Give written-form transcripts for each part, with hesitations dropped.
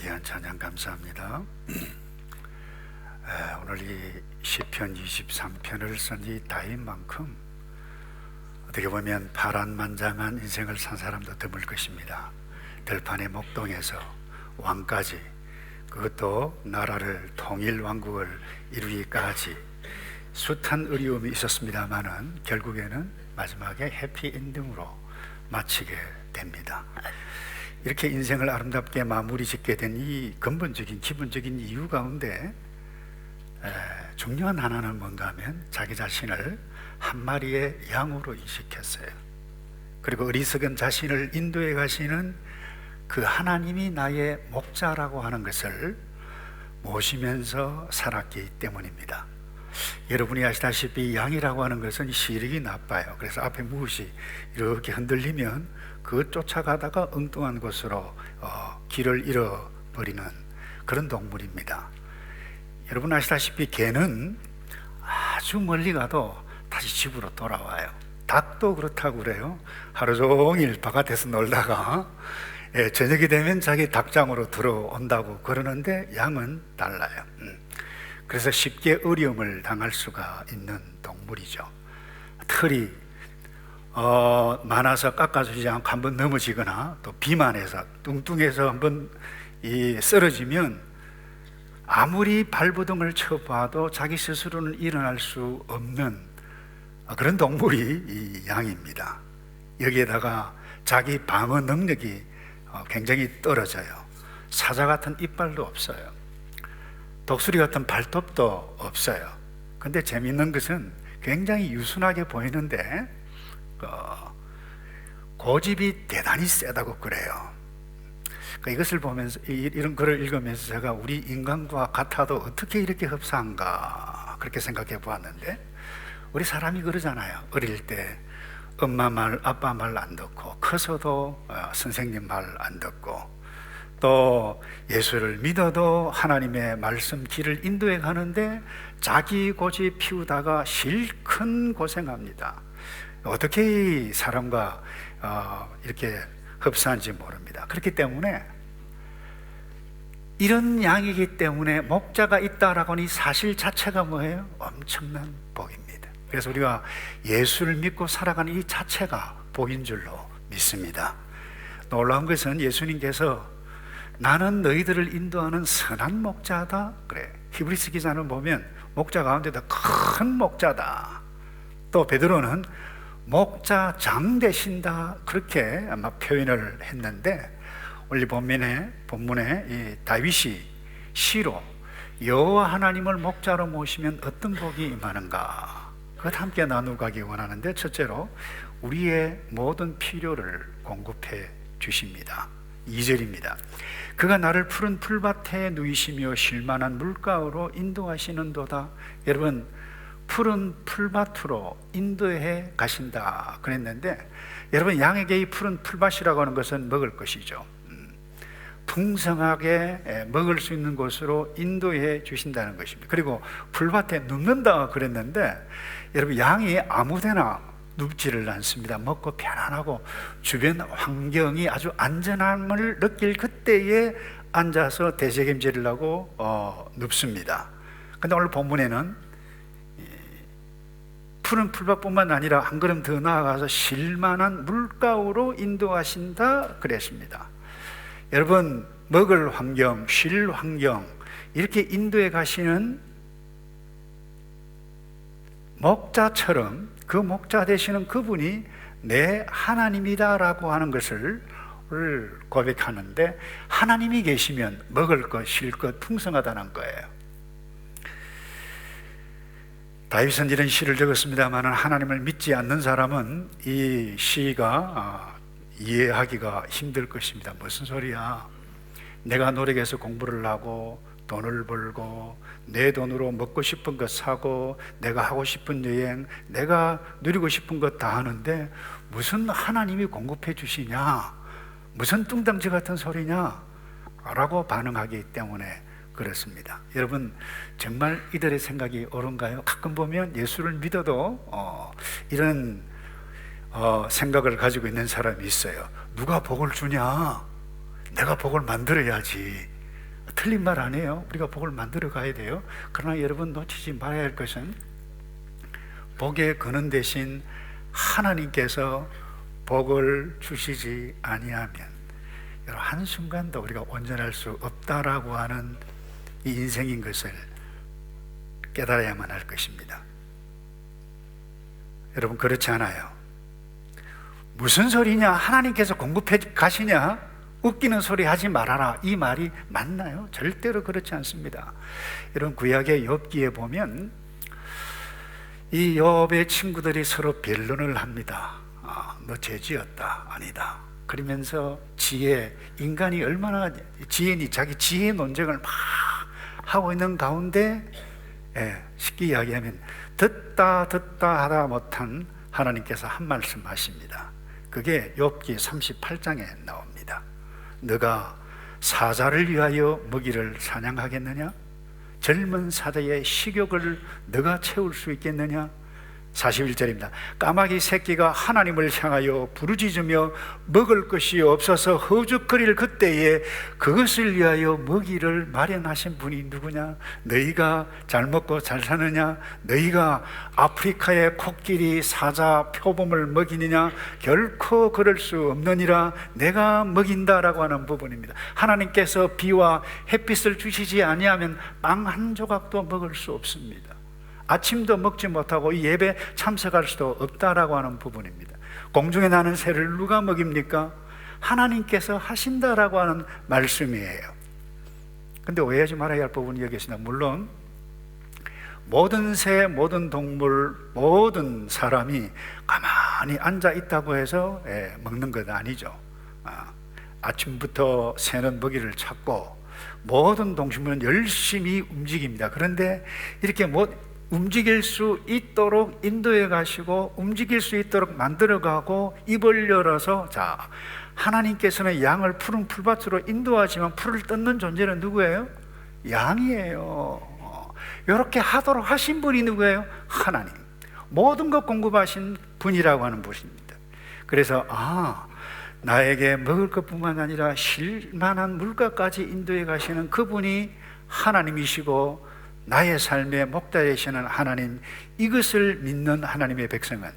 귀한 찬양 감사합니다. 오늘 이 시편 23편을 쓴 이 다윗만큼 어떻게 보면 파란만장한 인생을 산 사람도 드물 것입니다. 들판의 목동에서 왕까지, 그것도 나라를 통일 왕국을 이루기까지 숱한 어려움이 있었습니다마는 결국에는 마지막에 해피엔딩으로 마치게 됩니다. 이렇게 인생을 아름답게 마무리 짓게 된 이 근본적인 기본적인 이유 가운데 중요한 하나는 뭔가 하면 자기 자신을 한 마리의 양으로 인식했어요. 그리고 어리석은 자신을 인도해 가시는 그 하나님이 나의 목자라고 하는 것을 모시면서 살았기 때문입니다. 여러분이 아시다시피 양이라고 하는 것은 시력이 나빠요. 그래서 앞에 무엇이 이렇게 흔들리면 그 쫓아가다가 엉뚱한 곳으로 길을 잃어버리는 그런 동물입니다. 여러분 아시다시피 개는 아주 멀리 가도 다시 집으로 돌아와요. 닭도 그렇다고 그래요. 하루 종일 바깥에서 놀다가 저녁이 되면 자기 닭장으로 들어온다고 그러는데 양은 달라요. 그래서 쉽게 어려움을 당할 수가 있는 동물이죠. 털이 많아서 깎아주지 않고 한번 넘어지거나 또 비만해서 뚱뚱해서 한번 쓰러지면 아무리 발버둥을 쳐봐도 자기 스스로는 일어날 수 없는 그런 동물이 이 양입니다. 여기에다가 자기 방어 능력이 굉장히 떨어져요. 사자 같은 이빨도 없어요. 독수리 같은 발톱도 없어요. 근데 재미있는 것은 굉장히 유순하게 보이는데 고집이 대단히 세다고 그래요. 이것을 보면서, 이런 글을 읽으면서 제가 우리 인간과 같아도 어떻게 이렇게 흡사한가 그렇게 생각해 보았는데, 우리 사람이 그러잖아요. 어릴 때 엄마 말, 아빠 말 안 듣고, 커서도 선생님 말 안 듣고, 또 예수를 믿어도 하나님의 말씀 길을 인도해 가는데 자기 고집 피우다가 실컷 고생합니다. 어떻게 이 사람과 이렇게 흡사한지 모릅니다. 그렇기 때문에 이런 양이기 때문에 목자가 있다라고 하는 이 사실 자체가 뭐예요? 엄청난 복입니다. 그래서 우리가 예수를 믿고 살아가는 이 자체가 복인 줄로 믿습니다. 놀라운 것은 예수님께서 나는 너희들을 인도하는 선한 목자다 그래. 히브리서 기사는 보면 목자 가운데도 큰 목자다. 또 베드로는 목자장 되신다 그렇게 아마 표현을 했는데, 오늘 본문에 이 다윗이 시로 여호와 하나님을 목자로 모시면 어떤 복이 임하는가, 그것 함께 나누고 가기 원하는데, 첫째로 우리의 모든 필요를 공급해 주십니다. 2절입니다. 그가 나를 푸른 풀밭에 누이시며 쉴만한 물가로 인도하시는도다. 여러분, 푸른 풀밭으로 인도해 가신다 그랬는데, 여러분, 양에게 이 푸른 풀밭이라고 하는 것은 먹을 것이죠. 풍성하게 먹을 수 있는 곳으로 인도해 주신다는 것입니다. 그리고 풀밭에 눕는다 그랬는데, 여러분, 양이 아무데나 눕지를 않습니다. 먹고 편안하고 주변 환경이 아주 안전함을 느낄 그때에 앉아서 대책임질을 하고 눕습니다. 근데 오늘 본문에는 푸른 풀밭뿐만 아니라 한 걸음 더 나아가서 쉴만한 물가로 인도하신다 그랬습니다. 여러분, 먹을 환경, 쉴 환경, 이렇게 인도해 가시는 목자처럼 그 목자 되시는 그분이 내 하나님이다라고 하는 것을 오늘 고백하는데, 하나님이 계시면 먹을 것, 쉴 것 풍성하다는 거예요. 다윗은 이런 시를 적었습니다만, 하나님을 믿지 않는 사람은 이 시가 이해하기가 힘들 것입니다. 무슨 소리야? 내가 노력해서 공부를 하고 돈을 벌고 내 돈으로 먹고 싶은 것 사고 내가 하고 싶은 여행, 내가 누리고 싶은 것 다 하는데 무슨 하나님이 공급해 주시냐, 무슨 뚱땅지 같은 소리냐 라고 반응하기 때문에 그렇습니다. 여러분, 정말 이들의 생각이 옳은가요? 가끔 보면 예수를 믿어도 이런 생각을 가지고 있는 사람이 있어요. 누가 복을 주냐? 내가 복을 만들어야지. 틀린 말 아니에요. 우리가 복을 만들어 가야 돼요. 그러나 여러분 놓치지 말아야 할 것은 복의 근원 대신 하나님께서 복을 주시지 아니하면 여러분 한순간도 우리가 온전할 수 없다라고 하는 이 인생인 것을 깨달아야만 할 것입니다. 여러분 그렇지 않아요? 무슨 소리냐? 하나님께서 공급해 가시냐? 웃기는 소리 하지 말아라. 이 말이 맞나요? 절대로 그렇지 않습니다. 여러분 구약의 욥기에 보면 이 욥의 친구들이 서로 변론을 합니다. 너 죄지었다. 아니다. 그러면서 인간이 얼마나 지혜니 자기 지혜 논쟁을 막 하고 있는 가운데 쉽게 이야기하면 듣다 하다 못한 하나님께서 한 말씀 하십니다. 그게 욥기 38장에 나옵니다. 너가 사자를 위하여 먹이를 사냥하겠느냐? 젊은 사자의 식욕을 너가 채울 수 있겠느냐? 41절입니다. 까마귀 새끼가 하나님을 향하여 부르짖으며 먹을 것이 없어서 허죽거릴 그때에 그것을 위하여 먹이를 마련하신 분이 누구냐? 너희가 잘 먹고 잘 사느냐? 너희가 아프리카의 코끼리 사자 표범을 먹이느냐? 결코 그럴 수 없느니라. 내가 먹인다라고 하는 부분입니다. 하나님께서 비와 햇빛을 주시지 아니하면 빵 한 조각도 먹을 수 없습니다. 아침도 먹지 못하고 이 예배 참석할 수도 없다라고 하는 부분입니다. 공중에 나는 새를 누가 먹입니까? 하나님께서 하신다라고 하는 말씀이에요. 근데 오해하지 말아야 할 부분이 여기 있습니다. 물론 모든 새, 모든 동물, 모든 사람이 가만히 앉아 있다고 해서 먹는 것 아니죠. 아침부터 새는 먹이를 찾고 모든 동식물은 열심히 움직입니다. 그런데 이렇게 움직일 수 있도록 인도해 가시고 움직일 수 있도록 만들어 가고 입을 열어서 하나님께서는 양을 푸른 풀밭으로 인도하지만 풀을 뜯는 존재는 누구예요? 양이에요. 이렇게 하도록 하신 분이 누구예요? 하나님. 모든 것 공급하신 분이라고 하는 분입니다. 그래서 나에게 먹을 것뿐만 아니라 쉴만한 물가까지 인도해 가시는 그분이 하나님이시고 나의 삶의 목자 되시는 하나님, 이것을 믿는 하나님의 백성은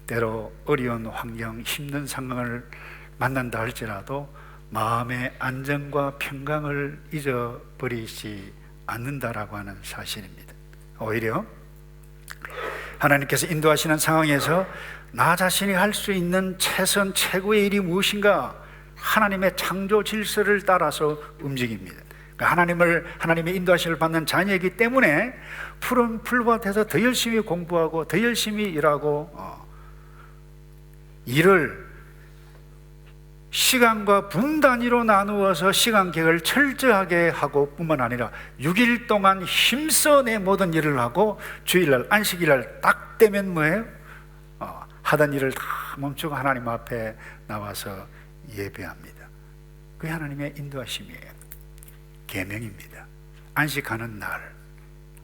때로 어려운 환경, 힘든 상황을 만난다 할지라도 마음의 안정과 평강을 잊어버리지 않는다라고 하는 사실입니다. 오히려 하나님께서 인도하시는 상황에서 나 자신이 할 수 있는 최선 최고의 일이 무엇인가? 하나님의 창조 질서를 따라서 움직입니다. 하나님의 인도하심을 받는 자녀이기 때문에 푸른 풀밭에서 더 열심히 공부하고 더 열심히 일하고 일을 시간과 분 단위로 나누어서 시간 계획을 철저하게 하고 뿐만 아니라 6일 동안 힘써 내 모든 일을 하고 주일날 안식일날 딱 되면 뭐예요? 하던 일을 다 멈추고 하나님 앞에 나와서 예배합니다. 그게 하나님의 인도하심이에요. 계명입니다. 안식하는 날,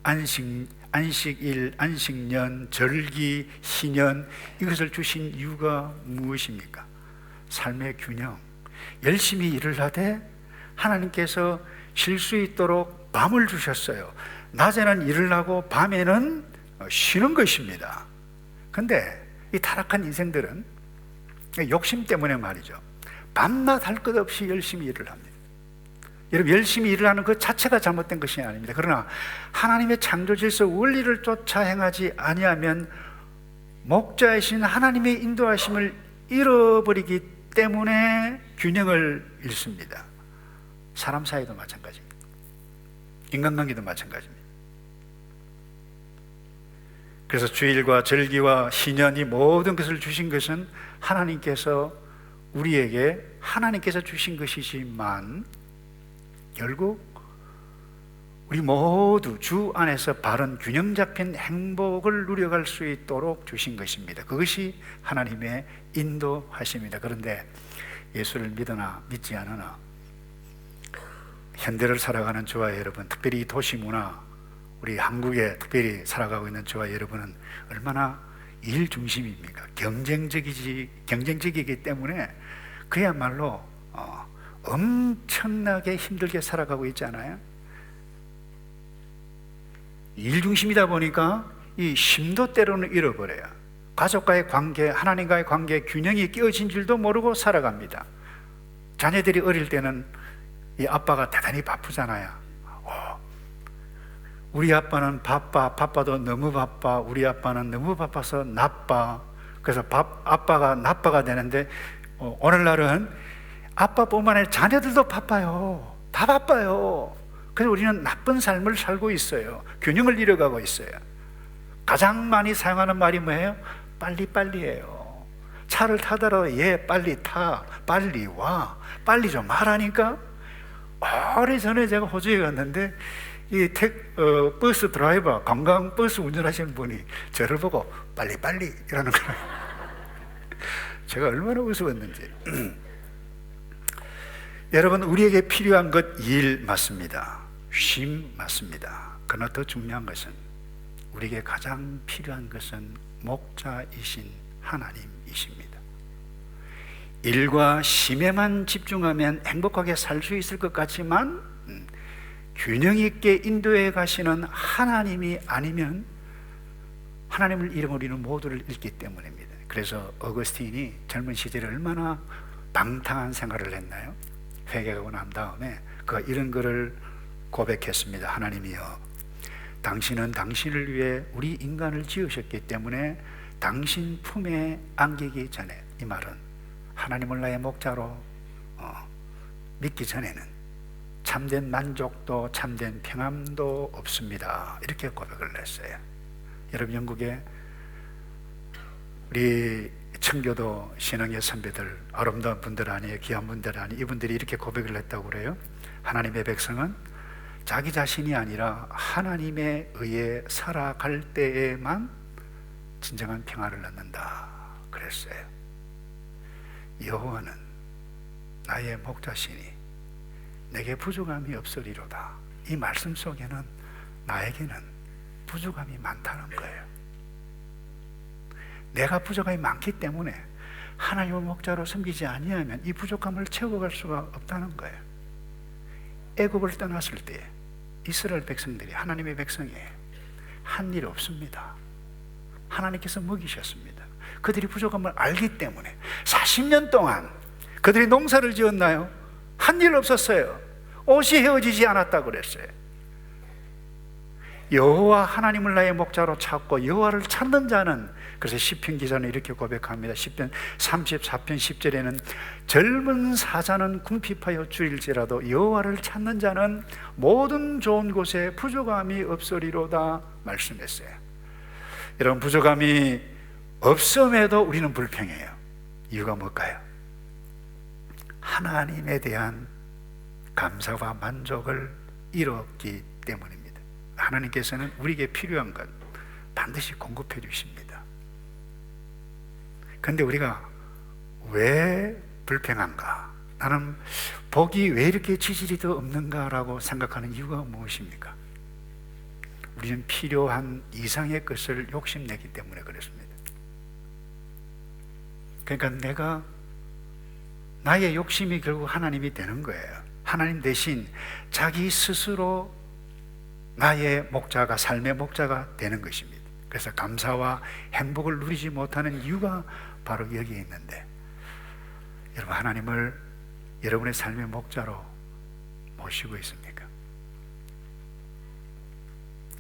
안식일, 안식년, 절기, 희년, 이것을 주신 이유가 무엇입니까? 삶의 균형. 열심히 일을 하되 하나님께서 쉴 수 있도록 밤을 주셨어요. 낮에는 일을 하고 밤에는 쉬는 것입니다. 근데 이 타락한 인생들은 욕심 때문에 말이죠, 밤낮 할 것 없이 열심히 일을 합니다. 여러분, 열심히 일을 하는 것 자체가 잘못된 것이 아닙니다. 그러나 하나님의 창조 질서 원리를 쫓아 행하지 아니하면 목자이신 하나님의 인도하심을 잃어버리기 때문에 균형을 잃습니다. 사람 사이도 마찬가지입니다. 인간관계도 마찬가지입니다. 그래서 주일과 절기와 희년이 모든 것을 주신 것은 하나님께서 우리에게 하나님께서 주신 것이지만 결국 우리 모두 주 안에서 바른 균형 잡힌 행복을 누려갈 수 있도록 주신 것입니다. 그것이 하나님의 인도하심입니다. 그런데 예수를 믿으나 믿지 않으나 현대를 살아가는 저와 여러분, 특별히 이 도시 문화, 우리 한국에 특별히 살아가고 있는 저와 여러분은 얼마나 일 중심입니까? 경쟁적이기 때문에 그야말로 엄청나게 힘들게 살아가고 있잖아요. 일 중심이다 보니까 이 심도 때로는 잃어버려요. 가족과의 관계, 하나님과의 관계 균형이 깨어진 줄도 모르고 살아갑니다. 자녀들이 어릴 때는 이 아빠가 대단히 바쁘잖아요. 우리 아빠는 바빠도 너무 바빠. 우리 아빠는 너무 바빠서 나빠. 그래서 아빠가 나빠가 되는데, 오늘날은 아빠뿐만 아니라 자녀들도 바빠요. 다 바빠요. 그래서 우리는 나쁜 삶을 살고 있어요. 균형을 잃어가고 있어요. 가장 많이 사용하는 말이 뭐예요? 빨리빨리예요. 차를 타더라도 빨리 타, 빨리 와, 빨리 좀 하라니까. 오래전에 제가 호주에 갔는데 이 버스 드라이버, 관광버스 운전하시는 분이 저를 보고 빨리빨리 이러는 거예요. 제가 얼마나 우스웠는지. 여러분, 우리에게 필요한 것 일 맞습니다. 쉼 맞습니다. 그러나 더 중요한 것은, 우리에게 가장 필요한 것은 목자이신 하나님이십니다. 일과 쉼에만 집중하면 행복하게 살 수 있을 것 같지만 균형 있게 인도해 가시는 하나님이 아니면 하나님을 잃은 우리는 모두를 잃기 때문입니다. 그래서 어거스틴이 젊은 시절에 얼마나 방탕한 생활을 했나요? 회개하고 난 다음에 그가 이런 글을 고백했습니다. 하나님이여, 당신은 당신을 위해 우리 인간을 지으셨기 때문에 당신 품에 안기기 전에, 이 말은 하나님을 나의 목자로 믿기 전에는 참된 만족도 참된 평안도 없습니다. 이렇게 고백을 했어요. 여러분, 영국에 우리 청교도 신앙의 선배들, 아름다운 분들 아니에요? 귀한 분들 아니에요? 이분들이 이렇게 고백을 했다고 그래요. 하나님의 백성은 자기 자신이 아니라 하나님에 의해 살아갈 때에만 진정한 평안을 얻는다 그랬어요. 여호와는 나의 목자시니 내게 부족함이 없으리로다. 이 말씀 속에는 나에게는 부족함이 많다는 거예요. 내가 부족함이 많기 때문에 하나님을 목자로 섬기지 아니하면 이 부족함을 채워갈 수가 없다는 거예요. 애굽을 떠났을 때 이스라엘 백성들이 하나님의 백성이에요. 한 일 없습니다. 하나님께서 먹이셨습니다. 그들이 부족함을 알기 때문에 40년 동안 그들이 농사를 지었나요? 한 일 없었어요. 옷이 헤어지지 않았다고 그랬어요. 여호와 하나님을 나의 목자로 찾고 여호와를 찾는 자는, 그래서 시편 기자는 이렇게 고백합니다. 시편 34편 10절에는 젊은 사자는 궁핍하여 줄일지라도 여호와를 찾는 자는 모든 좋은 곳에 부족함이 없으리로다 말씀했어요. 여러분, 부족함이 없음에도 우리는 불평해요. 이유가 뭘까요? 하나님에 대한 감사와 만족을 잃었기 때문입니다. 하나님께서는 우리에게 필요한 것 반드시 공급해 주십니다. 그런데 우리가 왜 불평한가? 나는 복이 왜 이렇게 지질이 더 없는가라고 생각하는 이유가 무엇입니까? 우리는 필요한 이상의 것을 욕심내기 때문에 그렇습니다. 그러니까 내가, 나의 욕심이 결국 하나님이 되는 거예요. 하나님 대신 자기 스스로 나의 목자가, 삶의 목자가 되는 것입니다. 그래서 감사와 행복을 누리지 못하는 이유가 바로 여기에 있는데, 여러분, 하나님을 여러분의 삶의 목자로 모시고 있습니까?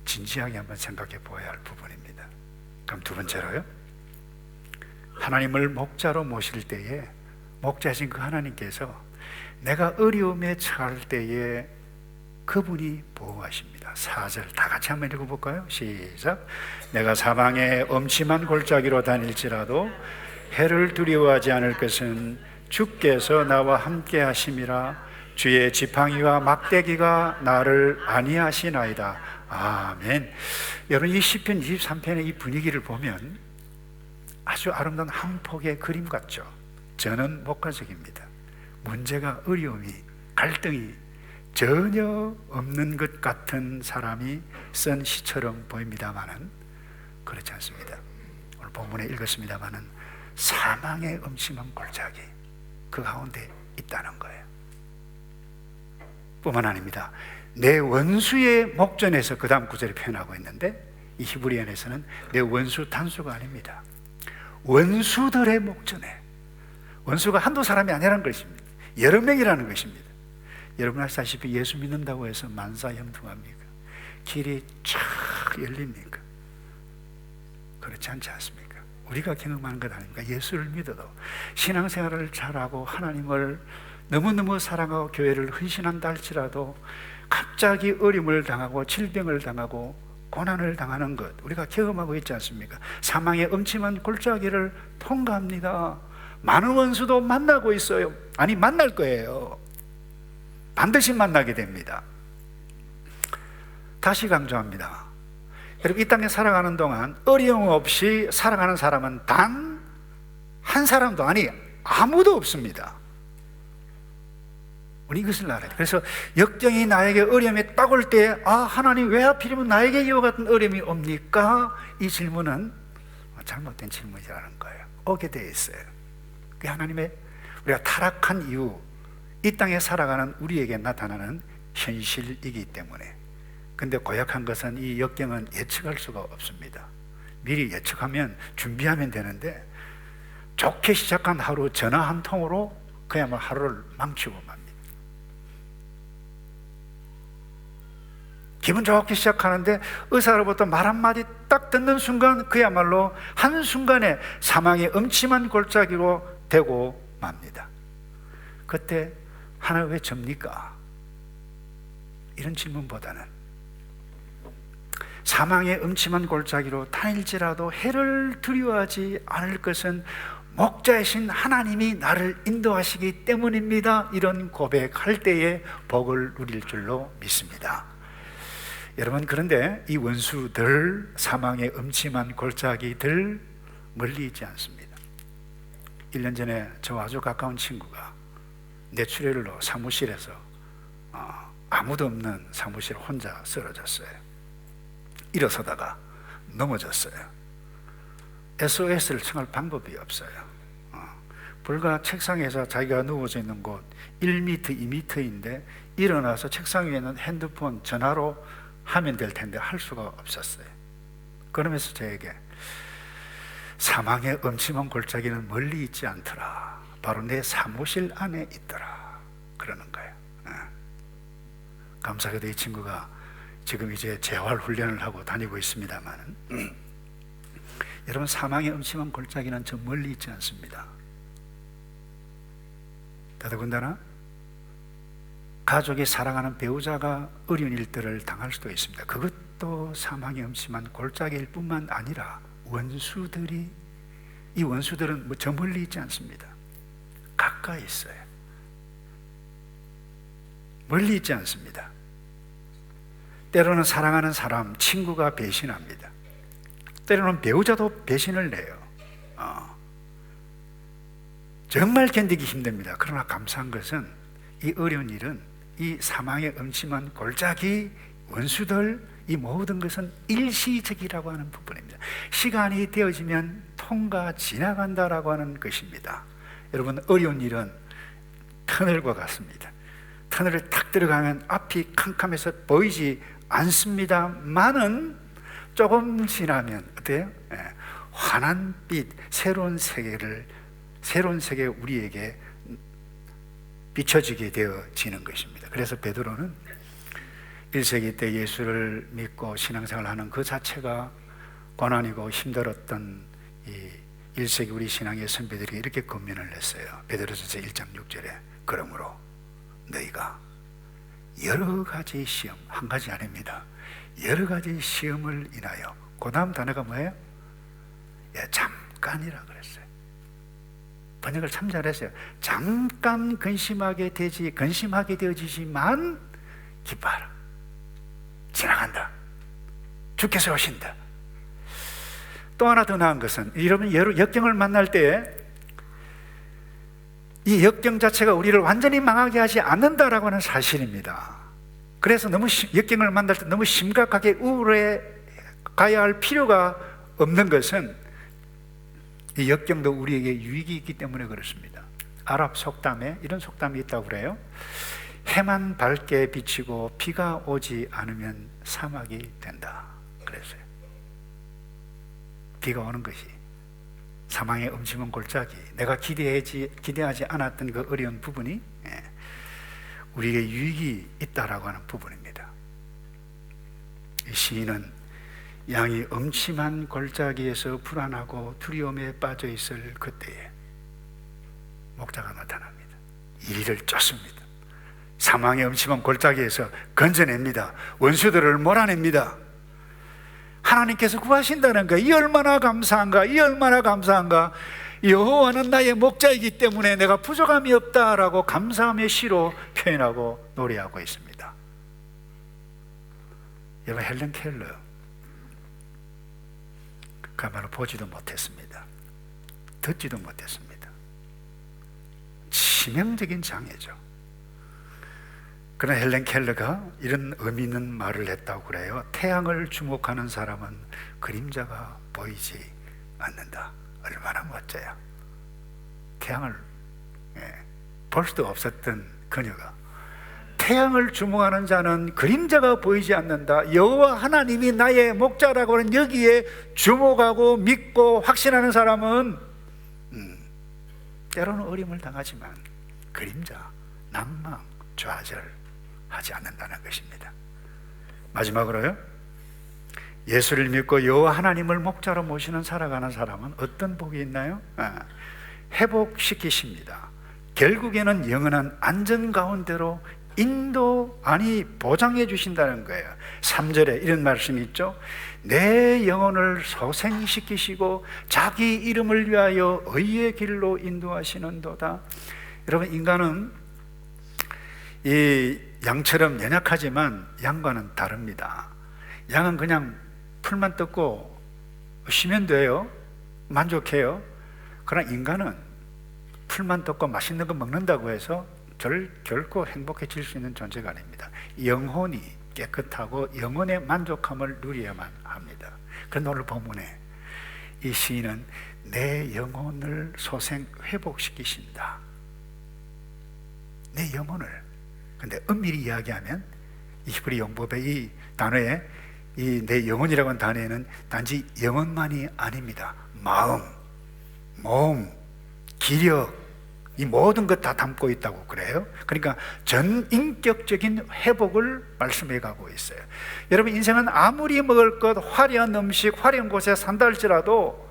진지하게 한번 생각해 보아야 할 부분입니다. 그럼 두 번째로요, 하나님을 목자로 모실 때에 목자신 그 하나님께서 내가 어려움에 처할 때에 그분이 보호하십니다. 4절 다 같이 한번 읽어볼까요? 시작. 내가 사방에 엄침한 골짜기로 다닐지라도 해를 두려워하지 않을 것은 주께서 나와 함께 하심이라. 주의 지팡이와 막대기가 나를 안위하시나이다. 아멘. 여러분, 이 시편 23편의 이 분위기를 보면 아주 아름다운 한 폭의 그림 같죠? 저는 목가적입니다. 문제가, 어려움이, 갈등이 전혀 없는 것 같은 사람이 쓴 시처럼 보입니다만은 그렇지 않습니다. 오늘 본문에 읽었습니다만은 사망의 음침한 골짜기, 그 가운데 있다는 거예요. 뿐만 아닙니다. 내 원수의 목전에서 그 다음 구절에 표현하고 있는데, 이 히브리어에서는 내 원수 단수가 아닙니다. 원수들의 목전에. 원수가 한두 사람이 아니라는 것입니다. 여러 명이라는 것입니다. 여러분 아시다시피 예수 믿는다고 해서 만사형통합니까? 길이 쫙 열립니까? 그렇지 않지 않습니까? 우리가 경험하는 것 아닙니까? 예수를 믿어도 신앙생활을 잘하고 하나님을 너무너무 사랑하고 교회를 헌신한다 할지라도 갑자기 어려움을 당하고 질병을 당하고 고난을 당하는 것, 우리가 경험하고 있지 않습니까? 사망의 음침한 골짜기를 통과합니다. 많은 원수도 만나고 있어요. 아니, 만날 거예요. 반드시 만나게 됩니다. 다시 강조합니다. 여러분, 이 땅에 살아가는 동안 어려움 없이 살아가는 사람은 단 한 사람도, 아니 아무도 없습니다. 우리 이것을 알아요. 그래서 역경이 나에게 어려움이 딱 올 때, 아, 하나님 왜 하필이면 나에게 이와 같은 어려움이 옵니까? 이 질문은 잘못된 질문이라는 거예요. 오게 되어 있어요. 그게 하나님의, 우리가 타락한 이후 이 땅에 살아가는 우리에게 나타나는 현실이기 때문에. 근데 고약한 것은 이 역경은 예측할 수가 없습니다. 미리 예측하면, 준비하면 되는데, 좋게 시작한 하루 전화 한 통으로 그야말로 하루를 망치고 맙니다. 기분 좋게 시작하는데 의사로부터 말 한마디 딱 듣는 순간 그야말로 한순간에 사망의 음침한 골짜기로 되고 맙니다. 그때 하나님 왜 접니까? 이런 질문보다는 사망의 음침한 골짜기로 다닐지라도 해를 두려워하지 않을 것은 목자이신 하나님이 나를 인도하시기 때문입니다. 이런 고백할 때에 복을 누릴 줄로 믿습니다. 여러분, 그런데 이 원수들, 사망의 음침한 골짜기들 멀리 있지 않습니다. 1년 전에 저와 아주 가까운 친구가 뇌출혈로 사무실에서 아무도 없는 사무실 혼자 쓰러졌어요. 일어서다가 넘어졌어요. SOS를 청할 방법이 없어요. 불과 책상에서 자기가 누워져 있는 곳 1m, 2m인데 일어나서 책상 위에 있는 핸드폰, 전화로 하면 될 텐데 할 수가 없었어요. 그러면서 저에게 사망의 음침한 골짜기는 멀리 있지 않더라. 바로 내 사무실 안에 있더라. 그러는 거예요. 감사하게도 이 친구가 지금 이제 재활 훈련을 하고 다니고 있습니다만, 여러분, 사망의 음침한 골짜기는 저 멀리 있지 않습니다. 더더군다나 가족이 사랑하는 배우자가 어려운 일들을 당할 수도 있습니다. 그것도 사망의 음침한 골짜기일 뿐만 아니라 원수들이, 이 원수들은 저 멀리 있지 않습니다. 가까이 있어요. 멀리 있지 않습니다. 때로는 사랑하는 사람, 친구가 배신합니다. 때로는 배우자도 배신을 내요. 정말 견디기 힘듭니다. 그러나 감사한 것은 이 어려운 일은, 이 사망의 음침한 골짜기, 원수들, 이 모든 것은 일시적이라고 하는 부분입니다. 시간이 되어지면 통과 지나간다라고 하는 것입니다. 여러분, 어려운 일은 터널과 같습니다. 터널에 탁 들어가면 앞이 캄캄해서 보이지 않습니다만은 조금 지나면 어때요? 환한 빛, 새로운 세계 우리에게 비춰지게 되어지는 것입니다. 그래서 베드로는 1세기 때 예수를 믿고 신앙생활하는 그 자체가 고난이고 힘들었던 이 1세기 우리 신앙의 선배들이 이렇게 권면을 했어요. 베드로전서 1장 6절에 그러므로 너희가 여러 가지 시험, 한 가지 아닙니다. 여러 가지 시험을 인하여, 그 다음 단어가 뭐예요? 잠깐이라 그랬어요. 번역을 참 잘했어요. 잠깐 근심하게 되어지지만 기뻐하라. 지나간다. 주께서 오신다. 또 하나 더 나은 것은, 여러분, 역경을 만날 때 이 역경 자체가 우리를 완전히 망하게 하지 않는다라고 하는 사실입니다. 그래서 너무 역경을 만날 때 너무 심각하게 우울해 가야 할 필요가 없는 것은, 이 역경도 우리에게 유익이 있기 때문에 그렇습니다. 아랍 속담에 이런 속담이 있다고 그래요. 해만 밝게 비치고 비가 오지 않으면 사막이 된다 그랬어요. 비가 오는 것이 사망의 음침한 골짜기, 내가 기대하지 않았던 그 어려운 부분이 우리에게 유익이 있다라고 하는 부분입니다. 이 시인은 양이 음침한 골짜기에서 불안하고 두려움에 빠져 있을 그때에 목자가 나타납니다. 이리를 쫓습니다. 사망의 음침한 골짜기에서 건져냅니다. 원수들을 몰아냅니다. 하나님께서 구하신다는 거예요. 이 얼마나 감사한가, 이 얼마나 감사한가. 여호와는 나의 목자이기 때문에 내가 부족함이 없다라고 감사함의 시로 표현하고 노래하고 있습니다. 여러분, 헬렌 켈러 그야말로 보지도 못했습니다. 듣지도 못했습니다. 치명적인 장애죠. 그러나 헬렌 켈러가 이런 의미 있는 말을 했다고 그래요. 태양을 주목하는 사람은 그림자가 보이지 않는다. 얼마나 멋져요. 태양을 볼 수도 없었던 그녀가 태양을 주목하는 자는 그림자가 보이지 않는다. 여호와 하나님이 나의 목자라고 하는 여기에 주목하고 믿고 확신하는 사람은 때로는 어려움을 당하지만 그림자, 낭망, 좌절하지 않는다는 것입니다. 마지막으로요, 예수를 믿고 여호와 하나님을 목자로 모시는 살아가는 사람은 어떤 복이 있나요? 회복시키십니다. 결국에는 영원한 안전 가운데로 보장해 주신다는 거예요. 3절에 이런 말씀이 있죠. 내 영혼을 소생시키시고 자기 이름을 위하여 의의 길로 인도하시는도다. 여러분, 인간은 이 양처럼 연약하지만 양과는 다릅니다. 양은 그냥 풀만 뜯고 쉬면 돼요. 만족해요. 그러나 인간은 풀만 뜯고 맛있는 거 먹는다고 해서 결코 행복해질 수 있는 존재가 아닙니다. 영혼이 깨끗하고 영혼의 만족함을 누려야만 합니다. 그런데 오늘 본문에 이 시인은 내 영혼을 소생 회복시키신다. 내 영혼을. 근데 엄밀히 이야기하면 이 히브리 용법의 이 단어에 이 내 영혼이라고 하는 단어에는 단지 영혼만이 아닙니다. 마음, 몸, 기력, 이 모든 것 다 담고 있다고 그래요. 그러니까 전인격적인 회복을 말씀해 가고 있어요. 여러분, 인생은 아무리 먹을 것, 화려한 음식, 화려한 곳에 산다 할지라도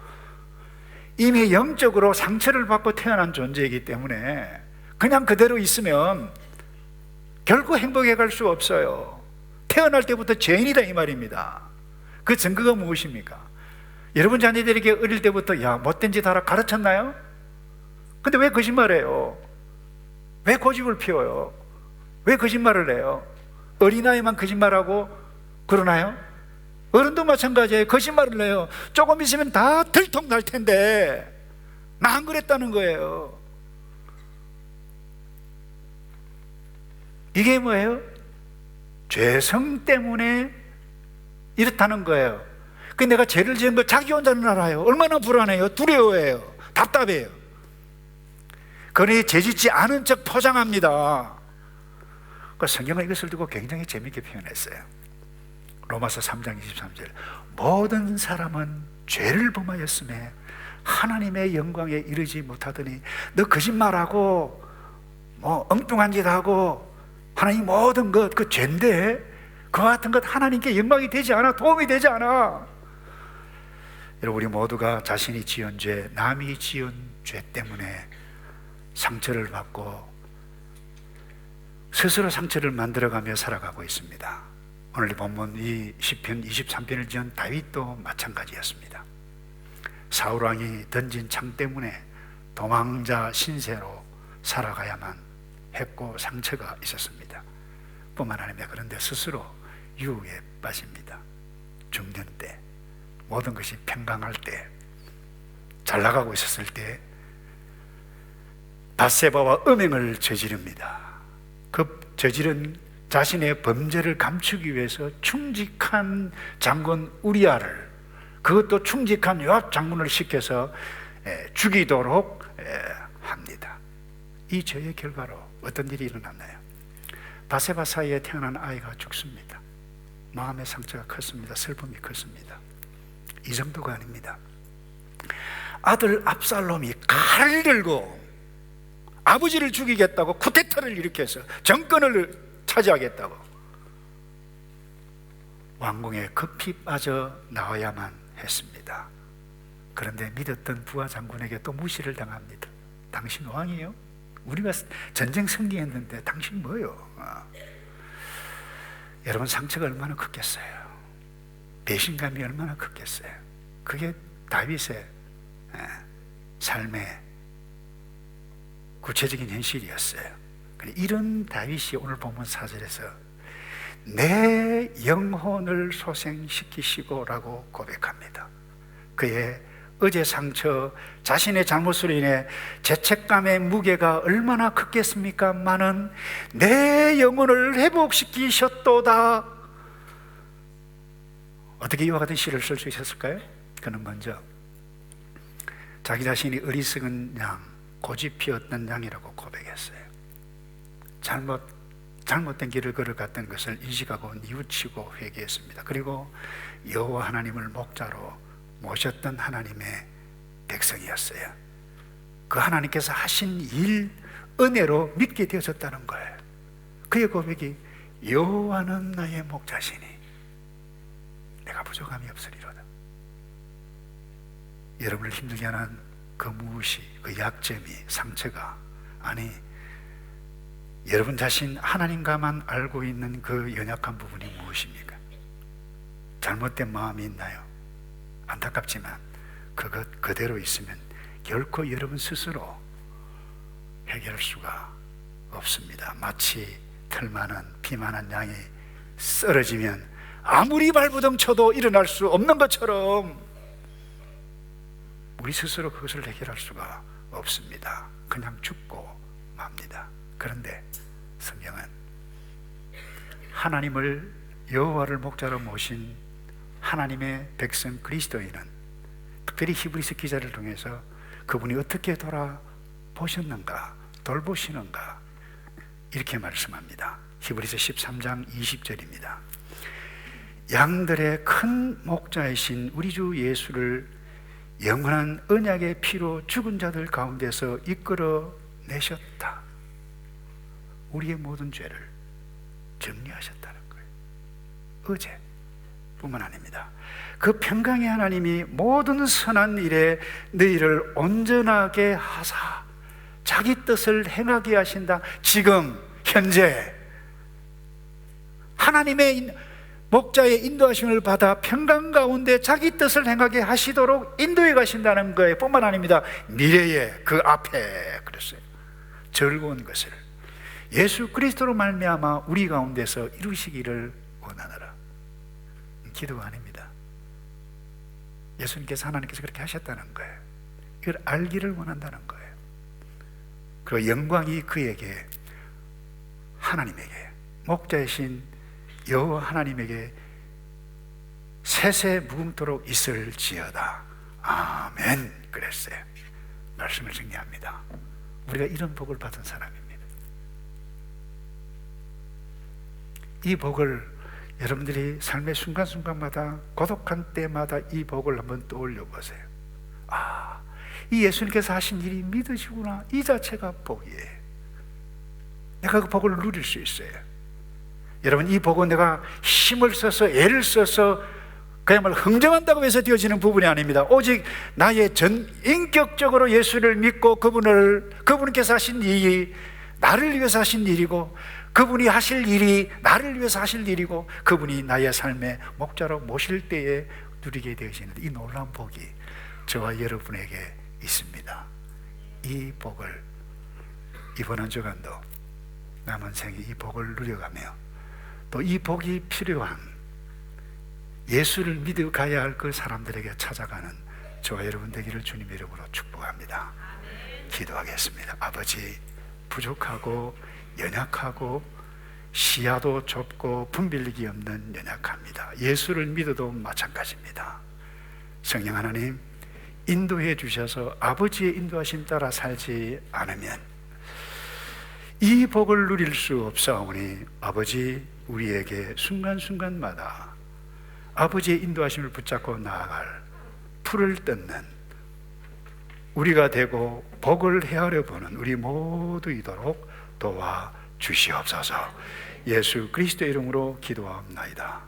이미 영적으로 상처를 받고 태어난 존재이기 때문에 그냥 그대로 있으면 결코 행복해 갈 수 없어요. 태어날 때부터 죄인이다 이 말입니다. 그 증거가 무엇입니까? 여러분 자녀들에게 어릴 때부터 야, 못된 짓 하라 가르쳤나요? 근데 왜 거짓말해요? 왜 고집을 피워요? 왜 거짓말을 해요? 어린아이만 거짓말하고 그러나요? 어른도 마찬가지예요. 거짓말을 해요. 조금 있으면 다 들통날 텐데 나 안 그랬다는 거예요. 이게 뭐예요? 죄성 때문에 이렇다는 거예요. 그 내가 죄를 지은 걸 자기 혼자는 알아요. 얼마나 불안해요. 두려워해요. 답답해요. 그러니 죄짓지 않은 척 포장합니다. 그 성경은 이것을 두고 굉장히 재미있게 표현했어요. 로마서 3장 23절 모든 사람은 죄를 범하였음에 하나님의 영광에 이르지 못하더니 너 거짓말하고 뭐 엉뚱한 짓 하고 하나님 모든 것 그 죄인데 그와 같은 것 하나님께 영광이 되지 않아. 도움이 되지 않아. 여러분, 우리 모두가 자신이 지은 죄, 남이 지은 죄 때문에 상처를 받고 스스로 상처를 만들어가며 살아가고 있습니다. 오늘 이 본문 이 시편 23편을 지은 다윗도 마찬가지였습니다. 사울 왕이 던진 창 때문에 도망자 신세로 살아가야만 했고 상처가 있었습니다. 뿐만 아니라 그런데 스스로 유혹에 빠집니다. 중년 때, 모든 것이 평강할 때, 잘 나가고 있었을 때 밧세바와 음행을 저지릅니다. 그 저지른 자신의 범죄를 감추기 위해서 충직한 장군 우리아를, 그것도 충직한 요압 장군을 시켜서 죽이도록 합니다. 이 죄의 결과로 어떤 일이 일어났나요? 바세바 사이에 태어난 아이가 죽습니다. 마음의 상처가 컸습니다. 슬픔이 컸습니다. 이 정도가 아닙니다. 아들 압살롬이 칼을 들고 아버지를 죽이겠다고 쿠데타를 일으켜서 정권을 차지하겠다고 왕궁에 급히 빠져 나와야만 했습니다. 그런데 믿었던 부하 장군에게 또 무시를 당합니다. 당신 왕이요? 우리가 전쟁 승리했는데 당신 뭐요? 여러분, 상처가 얼마나 컸겠어요? 배신감이 얼마나 컸겠어요? 그게 다윗의 삶의 구체적인 현실이었어요. 이런 다윗이 오늘 본문 4절에서 내 영혼을 소생시키시고 라고 고백합니다. 그의 어제 상처, 자신의 잘못으로 인해 죄책감의 무게가 얼마나 컸겠습니까? 많은 내 영혼을 회복시키셨도다. 어떻게 이와 같은 시를 쓸 수 있었을까요? 그는 먼저 자기 자신이 어리석은 양, 고집 피웠던 양이라고 고백했어요. 잘못된 길을 걸어갔던 것을 인식하고 뉘우치고 회개했습니다. 그리고 여호와 하나님을 목자로 모셨던 하나님의 백성이었어요. 그 하나님께서 하신 일, 은혜로 믿게 되어졌다는 거예요. 그의 고백이 여호와는 나의 목자시니 내가 부족함이 없으리로다. 여러분을 힘들게 하는 그 무엇이, 그 약점이, 상처가, 아니 여러분 자신 하나님과만 알고 있는 그 연약한 부분이 무엇입니까? 잘못된 마음이 있나요? 안타깝지만 그것 그대로 있으면 결코 여러분 스스로 해결할 수가 없습니다. 마치 털 많은 피 많은 양이 쓰러지면 아무리 발부둥 쳐도 일어날 수 없는 것처럼 우리 스스로 그것을 해결할 수가 없습니다. 그냥 죽고 맙니다. 그런데 성경은 하나님을, 여호와를 목자로 모신 하나님의 백성 그리스도인은, 특별히 히브리서 기자를 통해서 그분이 어떻게 돌아보셨는가, 돌보시는가, 이렇게 말씀합니다. 히브리서 13장 20절입니다. 양들의 큰 목자이신 우리 주 예수를 영원한 언약의 피로 죽은 자들 가운데서 이끌어 내셨다. 우리의 모든 죄를 정리하셨다는 거예요. 어제 뿐만 아닙니다. 그 평강의 하나님이 모든 선한 일에 너희를 온전하게 하사 자기 뜻을 행하게 하신다. 지금 현재 하나님의 목자의 인도하심을 받아 평강 가운데 자기 뜻을 행하게 하시도록 인도해 가신다는 거예요. 뿐만 아닙니다. 미래에 그 앞에 그랬어요. 즐거운 것을 예수 그리스도로 말미암아 우리 가운데서 이루시기를 원하노라. 기도가 아닙니다. 예수님께서, 하나님께서 그렇게 하셨다는 거예요. 이걸 알기를 원한다는 거예요. 그리고 영광이 그에게, 하나님에게, 목자이신 여호와 하나님에게 세세 무궁토록 있을지어다. 아멘. 그랬어요. 말씀을 정리합니다. 우리가 이런 복을 받은 사람입니다. 이 복을 여러분들이 삶의 순간순간마다, 고독한 때마다 이 복을 한번 떠올려 보세요. 아, 이 예수님께서 하신 일이 믿으시구나. 이 자체가 복이에요. 내가 그 복을 누릴 수 있어요. 여러분, 이 복은 내가 힘을 써서, 애를 써서 그야말로 흥정한다고 해서 되어지는 부분이 아닙니다. 오직 나의 인격적으로 예수를 믿고 그분께서 하신 일이 나를 위해서 하신 일이고, 그분이 하실 일이 나를 위해서 하실 일이고, 그분이 나의 삶의 목자로 모실 때에 누리게 되어지는 이 놀라운 복이 저와 여러분에게 있습니다. 이 복을 이번 한 주간도 남은 생에 이 복을 누려가며, 또 이 복이 필요한 예수를 믿어 가야 할 그 사람들에게 찾아가는 저와 여러분 되기를 주님의 이름으로 축복합니다. 기도하겠습니다. 아버지, 부족하고 연약하고 시야도 좁고 분별력이 없는 연약합니다. 예수를 믿어도 마찬가지입니다. 성령 하나님, 인도해 주셔서 아버지의 인도하심 따라 살지 않으면 이 복을 누릴 수 없사오니 아버지, 우리에게 순간순간마다 아버지의 인도하심을 붙잡고 나아갈 풀을 뜯는 우리가 되고 복을 헤아려 보는 우리 모두이도록 도와 주시옵소서. 예수 그리스도의 이름으로 기도하옵나이다.